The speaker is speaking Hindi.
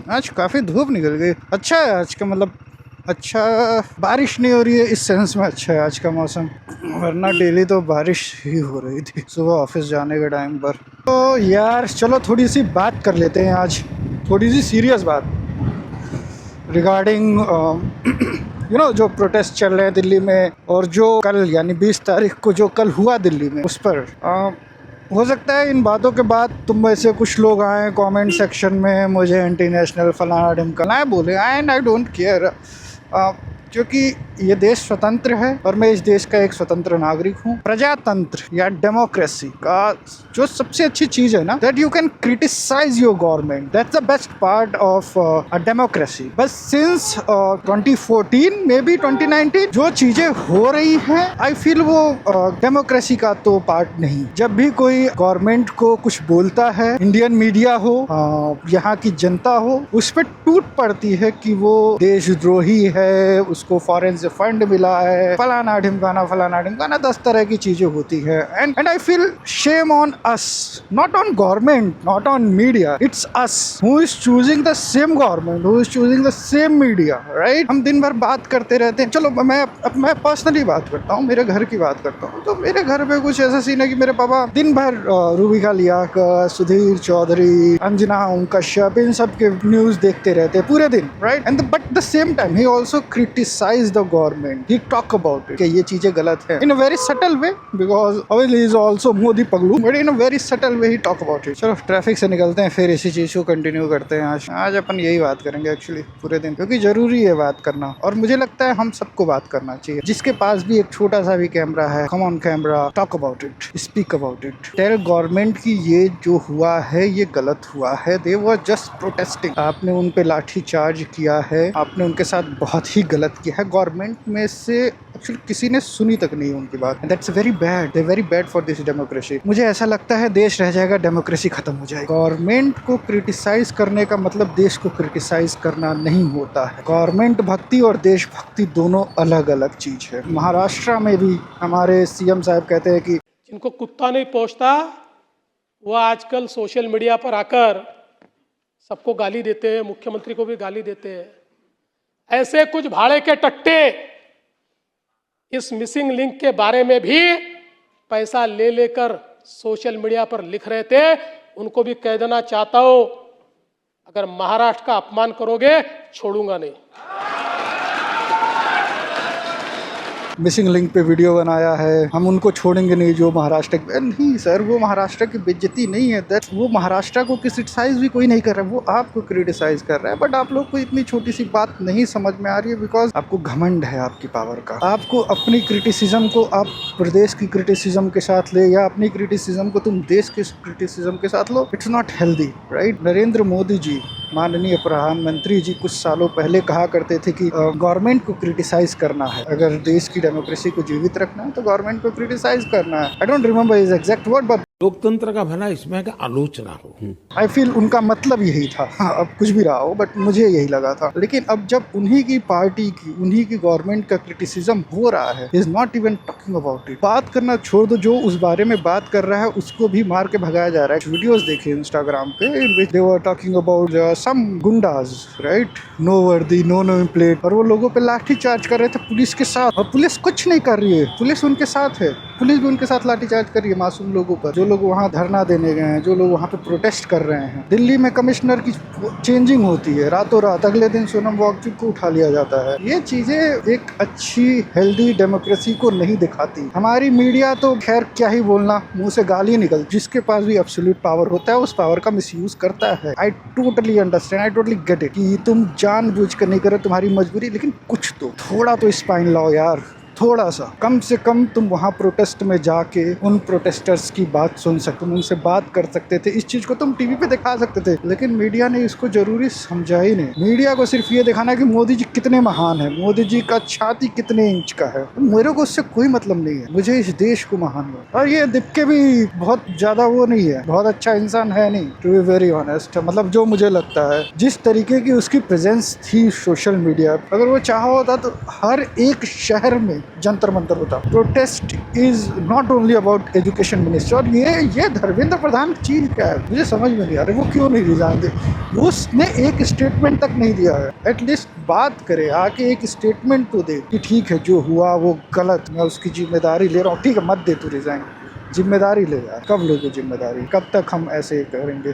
आज काफ़ी धूप निकल गई। अच्छा है आज का, मतलब अच्छा, बारिश नहीं हो रही है इस सेंस में, अच्छा है आज का मौसम, वरना डेली तो बारिश ही हो रही थी सुबह ऑफिस जाने के टाइम पर। तो यार चलो थोड़ी सी बात कर लेते हैं आज, थोड़ी सी सीरियस बात रिगार्डिंग जो प्रोटेस्ट चल रहे हैं दिल्ली में, और जो कल यानी 20 तारीख को जो कल हुआ दिल्ली में, उस पर हो सकता है इन बातों के बाद तुम में से कुछ लोग आए कमेंट सेक्शन में मुझे एंटी नेशनल फलाना ढिमकना बोले, एंड आई डोंट केयर, क्योंकि ये देश स्वतंत्र है और मैं इस देश का एक स्वतंत्र नागरिक हूँ। प्रजातंत्र या डेमोक्रेसी का जो सबसे अच्छी चीज़ है ना, that you can criticize your government, that's the best part of a democracy. बस सिंस 2014 मे बी 2019 जो चीज़ें हो रही हैं, आई फील वो डेमोक्रेसी का तो पार्ट नहीं। जब भी कोई गवर्नमेंट को कुछ बोलता है, इंडियन मीडिया हो, यहाँ की जनता हो, उस पर टूट पड़ती है कि वो देशद्रोही है, उसको फॉरेन से फंड मिला है, फलाना ढिमकाना 10 तरह की चीजें होती है। And I feel shame on us, not on government, not on media, it's us who is choosing the same government, who is choosing the same media, right. हम दिन भर बात करते रहते हैं। चलो मैं पर्सनली बात करता हूँ, मेरे घर की बात करता हूँ। तो मेरे घर पे कुछ ऐसा सीन है कि मेरे पापा दिन भर रूबिका लियाकत, सुधीर चौधरी, अंजना ओम कश्यप, इन सब के न्यूज देखते रहते हैं पूरे दिन, right. And but the same time he also criticise the government, he talk about it कि ये चीजें गलत है, in a very subtle way, because obviously he is also Modi पगलू, but in a very subtle way he talk about it. चलो ट्रैफिक से निकलते हैं, फिर इसी चीज को कंटिन्यू करते हैं। आज अपन यही बात करेंगे एक्चुअली पूरे दिन, क्योंकि जरूरी है बात करना, और मुझे लगता है हम सबको बात करना चाहिए। जिसके पास भी एक छोटा सा भी कैमरा है, come on camera, talk about it, speak about it, tell government की ये जो हुआ है ये गलत हुआ है, दे वर जस्ट प्रोटेस्टिंग। आपने उन पे लाठी चार्ज किया है, आपने उनके साथ बहुत ही गलत किया है। गवर्नमेंट में से एक्चुअली किसी ने सुनी तक नहीं उनकी बात, that's very bad, they very bad for this democracy. मुझे ऐसा लगता है देश रह जाएगा, डेमोक्रेसी खत्म हो जाएगी। गवर्नमेंट को क्रिटिसाइज करने का मतलब देश को क्रिटिसाइज करना नहीं होता है। गवर्नमेंट भक्ति और देश भक्ति दोनों अलग अलग चीज है। महाराष्ट्र में भी हमारे सीएम साहब कहते हैं कि जिनको कुत्ता नहीं पहुंचता वो आजकल सोशल मीडिया पर आकर सबको गाली देते हैं, मुख्यमंत्री को भी गाली देते हैं। ऐसे कुछ भाड़े के टट्टे इस मिसिंग लिंक के बारे में भी पैसा ले लेकर सोशल मीडिया पर लिख रहे थे। उनको भी कह देना चाहता हूं, अगर महाराष्ट्र का अपमान करोगे छोड़ूंगा नहीं। मिसिंग लिंक पे वीडियो बनाया है, हम उनको छोड़ेंगे नहीं जो महाराष्ट्र नहीं सर, वो महाराष्ट्र की बेइज्जती नहीं है, दैट वो महाराष्ट्र को क्रिटिसाइज भी कोई नहीं कर रहा है, वो आपको क्रिटिसाइज कर रहा है। बट आप लोग को इतनी छोटी सी बात नहीं समझ में आ रही है, बिकॉज आपको घमंड है आपकी पावर का। आपको अपनी क्रिटिसिज्म को आप प्रदेश की क्रिटिसिज्म के साथ ले, या अपनी क्रिटिसिज्म को तुम देश के क्रिटिसिज्म के साथ लो, it's not healthy, right. Narendra Modi ji, माननीय प्रधानमंत्री जी, कुछ सालों पहले कहा करते थे कि गवर्नमेंट को क्रिटिसाइज करना है, अगर देश की डेमोक्रेसी को जीवित रखना है तो गवर्नमेंट को क्रिटिसाइज करना है। I don't remember his exact word, but लोकतंत्र का भला इसमें कि आलोचना हो। आई फील उनका मतलब यही था। हाँ, अब कुछ भी रहा हो, बट मुझे यही लगा था। लेकिन अब जब उन्हीं की पार्टी की, उन्हीं की गवर्नमेंट का क्रिटिसिज्म हो रहा है, is not even talking about it. बात करना छोड़ दो, जो उस बारे में बात कर रहा है उसको भी मार के भगाया जा रहा है। वीडियोस देखे इंस्टाग्राम पे, in which they were talking about some goondas, right, no वर्दी, नो नेम प्लेट, और वो लोगों पे लाठी चार्ज कर रहे थे पुलिस के साथ, और पुलिस कुछ नहीं कर रही है, पुलिस उनके साथ है, पुलिस भी उनके साथ लाठी चार्ज कर रही है मासूम लोगों पर, जो लोग वहाँ धरना देने गए हैं, जो लोग वहाँ पे प्रोटेस्ट कर रहे हैं। दिल्ली में कमिश्नर की चेंजिंग होती है रातों रात, अगले दिन सोनम वांगचुक को उठा लिया जाता है। ये चीजें एक अच्छी हेल्दी डेमोक्रेसी को नहीं दिखाती। हमारी मीडिया तो खैर क्या ही बोलना, मुंह से गाली निकल, जिसके पास भी एब्सोल्यूट पावर होता है उस पावर का मिसयूज करता है। I totally understand, I totally get it कि तुम जानबूझ कर नहीं कर रहे, तुम्हारी मजबूरी, लेकिन कुछ तो थोड़ा तो स्पाइन लाओ यार, थोड़ा सा कम से कम तुम वहाँ प्रोटेस्ट में जाके उन प्रोटेस्टर्स की बात सुन सकते, तुम उनसे बात कर सकते थे। इस चीज को तुम टीवी पे दिखा सकते थे, लेकिन मीडिया ने इसको जरूरी समझा ही नहीं। मीडिया को सिर्फ ये दिखाना कि मोदी जी कितने महान है, मोदी जी का छाती कितने इंच का है। मेरे को उससे कोई मतलब नहीं है, मुझे इस देश को महान है। और ये दिख के भी बहुत ज्यादा वो नहीं है, बहुत अच्छा इंसान है नहीं, टू बी वेरी ऑनेस्ट। मतलब जो मुझे लगता है, जिस तरीके की उसकी प्रेजेंस थी सोशल मीडिया, अगर वो चाहा होता तो हर एक शहर में जंतर मंतर होता। Protest is not only about education minister. और ये धर्मेंद्र प्रधान की चीज क्या है, मुझे समझ में नहीं आ रहा, वो क्यों नहीं रिजाइन दे। उसने एक स्टेटमेंट तक नहीं दिया है, एटलीस्ट बात करे, आके एक स्टेटमेंट तो दे कि ठीक है जो हुआ वो गलत, मैं उसकी जिम्मेदारी ले रहा हूँ। ठीक है, मत दे तू रिजाइन, जिम्मेदारी ले यार। कब लोगे जिम्मेदारी, कब तक हम ऐसे करेंगे।